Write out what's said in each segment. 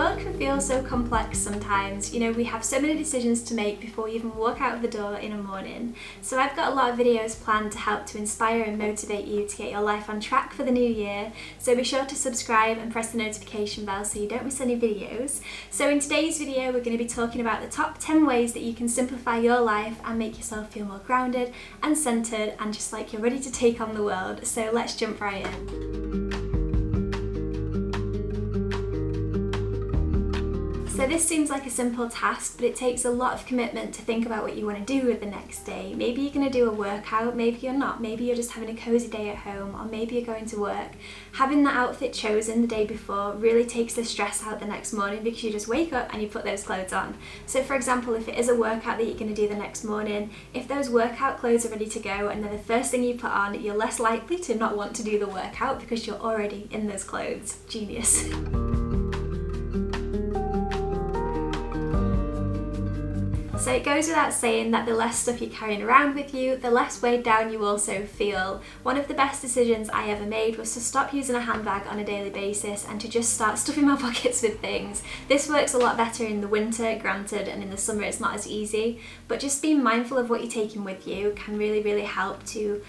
world can feel so complex sometimes. You know, we have so many decisions to make before we even walk out of the door in a morning. So I've got a lot of videos planned to help to inspire and motivate you to get your life on track for the new year. So be sure to subscribe and press the notification bell so you don't miss any videos. So in today's video, we're going to be talking about the top 10 ways that you can simplify your life and make yourself feel more grounded and centered and just like you're ready to take on the world. So let's jump right in. So this seems like a simple task, but it takes a lot of commitment to think about what you want to do with the next day. Maybe you're going to do a workout, maybe you're not, maybe you're just having a cozy day at home, or maybe you're going to work. Having the outfit chosen the day before really takes the stress out the next morning because you just wake up and you put those clothes on. So for example, if it is a workout that you're going to do the next morning, if those workout clothes are ready to go and they're the first thing you put on, you're less likely to not want to do the workout because you're already in those clothes. Genius. So it goes without saying that the less stuff you're carrying around with you, the less weighed down you also feel. One of the best decisions I ever made was to stop using a handbag on a daily basis and to just start stuffing my pockets with things. This works a lot better in the winter, granted, and in the summer it's not as easy, but just being mindful of what you're taking with you can really help to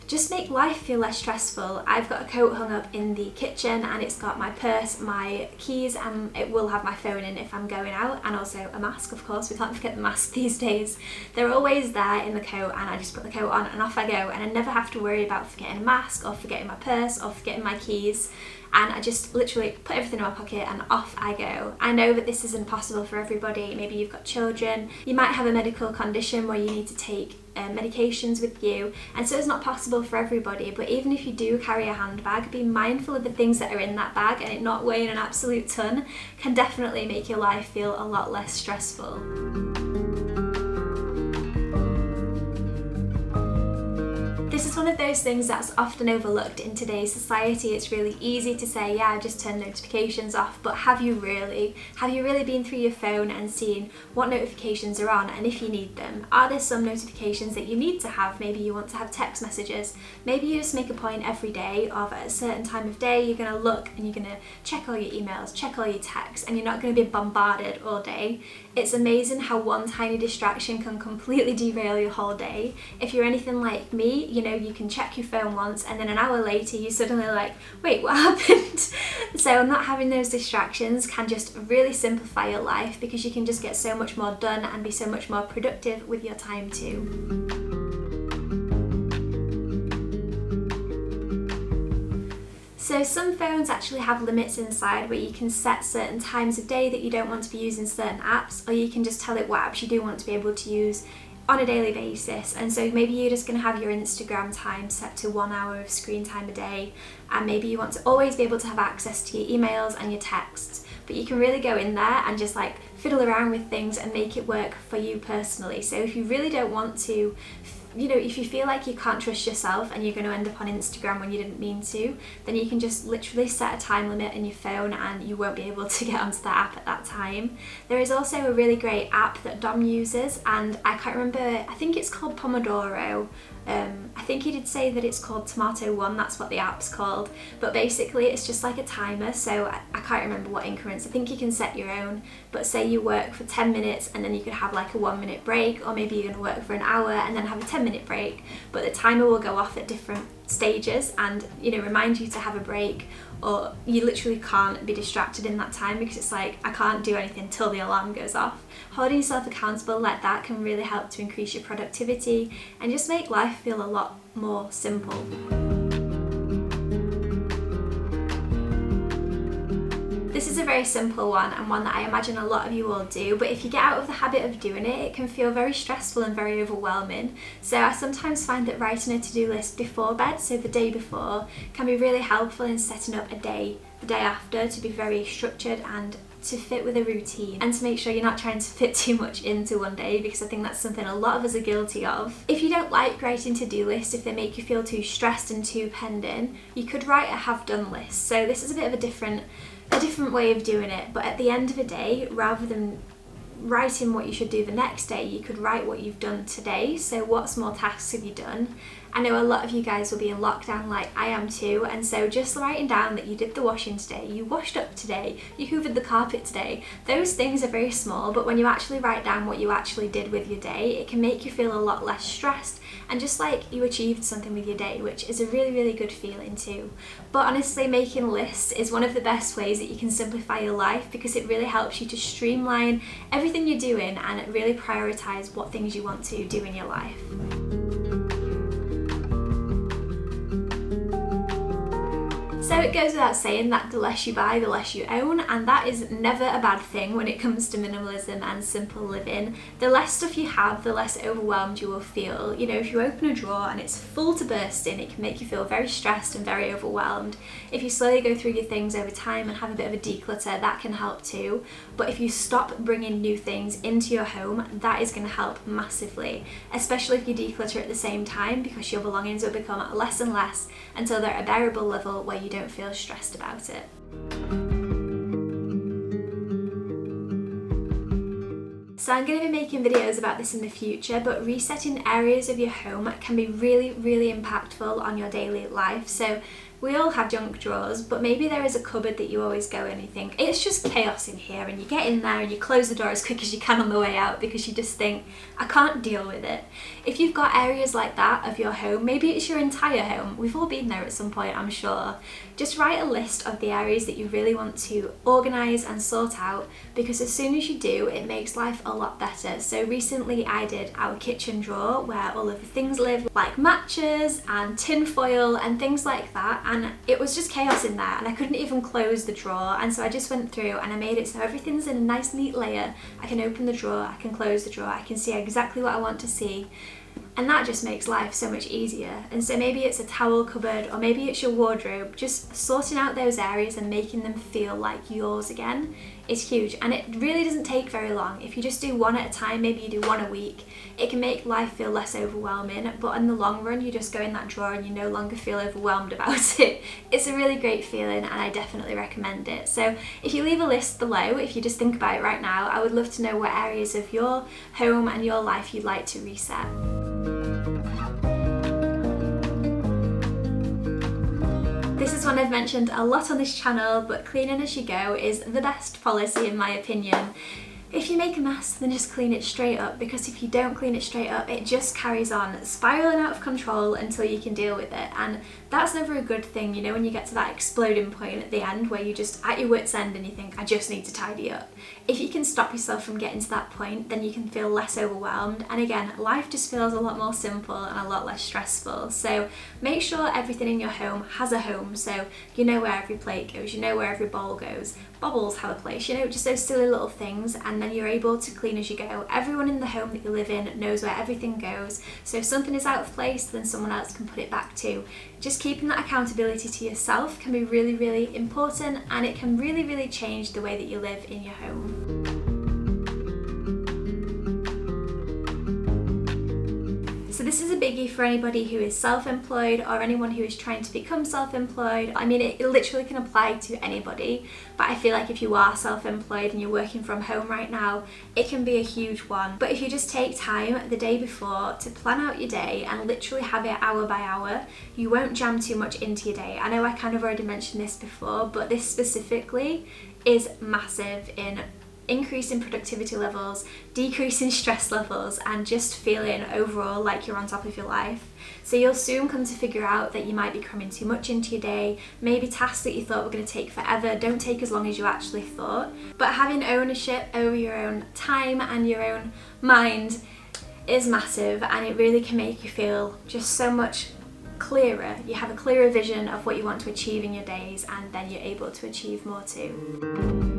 just make life feel less stressful. I've got a coat hung up in the kitchen and it's got my purse, my keys, and it will have my phone in if I'm going out, and also a mask, of course. We can't forget the mask these days. They're always there in the coat and I just put the coat on and off I go, and I never have to worry about forgetting a mask or forgetting my purse or forgetting my keys. And I just literally put everything in my pocket and off I go. I know that this isn't possible for everybody. Maybe you've got children, you might have a medical condition where you need to take medications with you, and so it's not possible for everybody. But even if you do carry a handbag, be mindful of the things that are in that bag, and it not weighing an absolute ton can definitely make your life feel a lot less stressful. This is one of those things that's often overlooked in today's society. It's really easy to say, yeah, just turn notifications off, but have you really? Have you really been through your phone and seen what notifications are on and if you need them? Are there some notifications that you need to have? Maybe you want to have text messages. Maybe you just make a point every day of at a certain time of day, you're going to look and you're going to check all your emails, check all your texts, and you're not going to be bombarded all day. It's amazing how one tiny distraction can completely derail your whole day. If you're anything like me, you know, you can check your phone once and then an hour later you're suddenly like, wait, what happened? So not having those distractions can just really simplify your life because you can just get so much more done and be so much more productive with your time too. So some phones actually have limits inside where you can set certain times of day that you don't want to be using certain apps, or you can just tell it what apps you do want to be able to use on a daily basis. And so maybe you're just going to have your Instagram time set to 1 hour of screen time a day, and maybe you want to always be able to have access to your emails and your texts, but you can really go in there and just like fiddle around with things and make it work for you personally. So if you really don't want to, you know, if you feel like you can't trust yourself and you're going to end up on Instagram when you didn't mean to, then you can just literally set a time limit in your phone and you won't be able to get onto that app at that time. There is also a really great app that Dom uses, and I can't remember, I think it's called Pomodoro. I think he did say that it's called Tomato One, that's what the app's called, but basically it's just like a timer. So I can't remember what increments, I think you can set your own, but say you work for 10 minutes and then you could have like a 1 minute break, or maybe you're going to work for an hour and then have a 10-minute break, but the timer will go off at different stages and, you know, remind you to have a break, or you literally can't be distracted in that time because it's like, I can't do anything till the alarm goes off. Holding yourself accountable like that can really help to increase your productivity and just make life feel a lot more simple. This is a very simple one and one that I imagine a lot of you all do, but if you get out of the habit of doing it, it can feel very stressful and very overwhelming. So I sometimes find that writing a to-do list before bed, so the day before, can be really helpful in setting up a day the day after to be very structured and to fit with a routine, and to make sure you're not trying to fit too much into one day, because I think that's something a lot of us are guilty of. If you don't like writing to-do lists, if they make you feel too stressed and too penned in, you could write a have-done list. So this is a bit of a different way of doing it, but at the end of the day, rather than writing what you should do the next day, you could write what you've done today. So what small tasks have you done? I know a lot of you guys will be in lockdown like I am too, and so just writing down that you did the washing today, you washed up today, you hoovered the carpet today, those things are very small, but when you actually write down what you actually did with your day, it can make you feel a lot less stressed and just like you achieved something with your day, which is a really, really good feeling too. But honestly, making lists is one of the best ways that you can simplify your life, because it really helps you to streamline everything you're doing and really prioritize what things you want to do in your life. So it goes without saying that the less you buy, the less you own, and that is never a bad thing when it comes to minimalism and simple living. The less stuff you have, the less overwhelmed you will feel. You know, if you open a drawer and it's full to bursting, it can make you feel very stressed and very overwhelmed. If you slowly go through your things over time and have a bit of a declutter, that can help too. But if you stop bringing new things into your home, that is going to help massively, especially if you declutter at the same time, because your belongings will become less and less until they're at a bearable level where you don't feel stressed about it. So I'm going to be making videos about this in the future, but resetting areas of your home can be really, really impactful on your daily life. So we all have junk drawers, but maybe there is a cupboard that you always go in and you think, it's just chaos in here, and you get in there and you close the door as quick as you can on the way out because you just think, I can't deal with it. If you've got areas like that of your home, maybe it's your entire home, we've all been there at some point, I'm sure, just write a list of the areas that you really want to organise and sort out, because as soon as you do, it makes life a lot better. So recently I did our kitchen drawer where all of the things live, like matches and tin foil and things like that, and it was just chaos in there and I couldn't even close the drawer, and so I just went through and I made it so everything's in a nice neat layer. I can open the drawer, I can close the drawer, I can see exactly what I want to see, and that just makes life so much easier. And so maybe it's a towel cupboard or maybe it's your wardrobe, just sorting out those areas and making them feel like yours again is huge, and it really doesn't take very long. If you just do one at a time, maybe you do one a week, it can make life feel less overwhelming, but in the long run you just go in that drawer and you no longer feel overwhelmed about it. It's a really great feeling and I definitely recommend it. So if you leave a list below, if you just think about it right now, I would love to know what areas of your home and your life you'd like to reset. This is one I've mentioned a lot on this channel, but cleaning as you go is the best policy in my opinion. If you make a mess, then just clean it straight up, because if you don't clean it straight up, it just carries on spiraling out of control until you can deal with it, and that's never a good thing, you know, when you get to that exploding point at the end where you're just at your wit's end and you think, I just need to tidy up. If you can stop yourself from getting to that point, then you can feel less overwhelmed, and again, life just feels a lot more simple and a lot less stressful. So make sure everything in your home has a home, so you know where every plate goes, you know where every bowl goes, bubbles have a place, you know, just those silly little things, and then you're able to clean as you go. Everyone in the home that you live in knows where everything goes, so if something is out of place, then someone else can put it back too. Just keeping that accountability to yourself can be really, really important, and it can really, really change the way that you live in your home. So this is a biggie for anybody who is self-employed or anyone who is trying to become self-employed. I mean, it literally can apply to anybody, but I feel like if you are self-employed and you're working from home right now, it can be a huge one. But if you just take time the day before to plan out your day and literally have it hour by hour, you won't jam too much into your day. I know I kind of already mentioned this before, but this specifically is massive in increasing productivity levels, decreasing stress levels, and just feeling overall like you're on top of your life. So you'll soon come to figure out that you might be cramming too much into your day. Maybe tasks that you thought were going to take forever don't take as long as you actually thought. But having ownership over your own time and your own mind is massive, and it really can make you feel just so much clearer. You have a clearer vision of what you want to achieve in your days, and then you're able to achieve more too.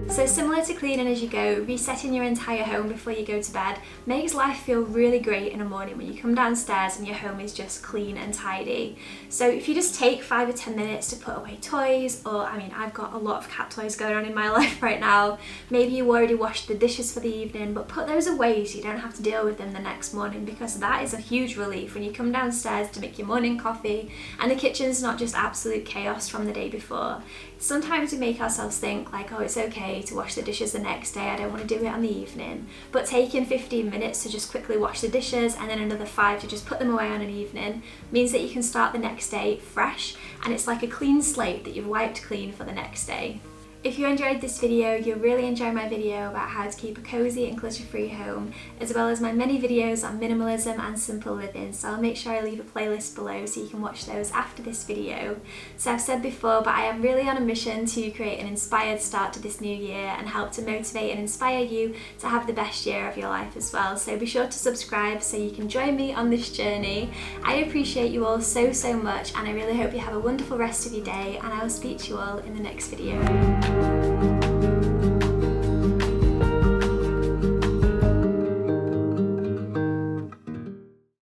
So similar to cleaning as you go, resetting your entire home before you go to bed makes life feel really great in the morning when you come downstairs and your home is just clean and tidy. So if you just take 5 or 10 minutes to put away toys, or I mean, I've got a lot of cat toys going on in my life right now. Maybe you already washed the dishes for the evening, but put those away so you don't have to deal with them the next morning, because that is a huge relief when you come downstairs to make your morning coffee and the kitchen's not just absolute chaos from the day before. Sometimes we make ourselves think like, oh, it's okay to wash the dishes the next day, I don't want to do it on the evening. But taking 15 minutes to just quickly wash the dishes and then another 5 to just put them away on an evening means that you can start the next day fresh, and it's like a clean slate that you've wiped clean for the next day. If you enjoyed this video, you'll really enjoy my video about how to keep a cosy and clutter-free home, as well as my many videos on minimalism and simple living, so I'll make sure I leave a playlist below so you can watch those after this video. So I've said before, but I am really on a mission to create an inspired start to this new year and help to motivate and inspire you to have the best year of your life as well. So be sure to subscribe so you can join me on this journey. I appreciate you all so much, and I really hope you have a wonderful rest of your day, and I will speak to you all in the next video.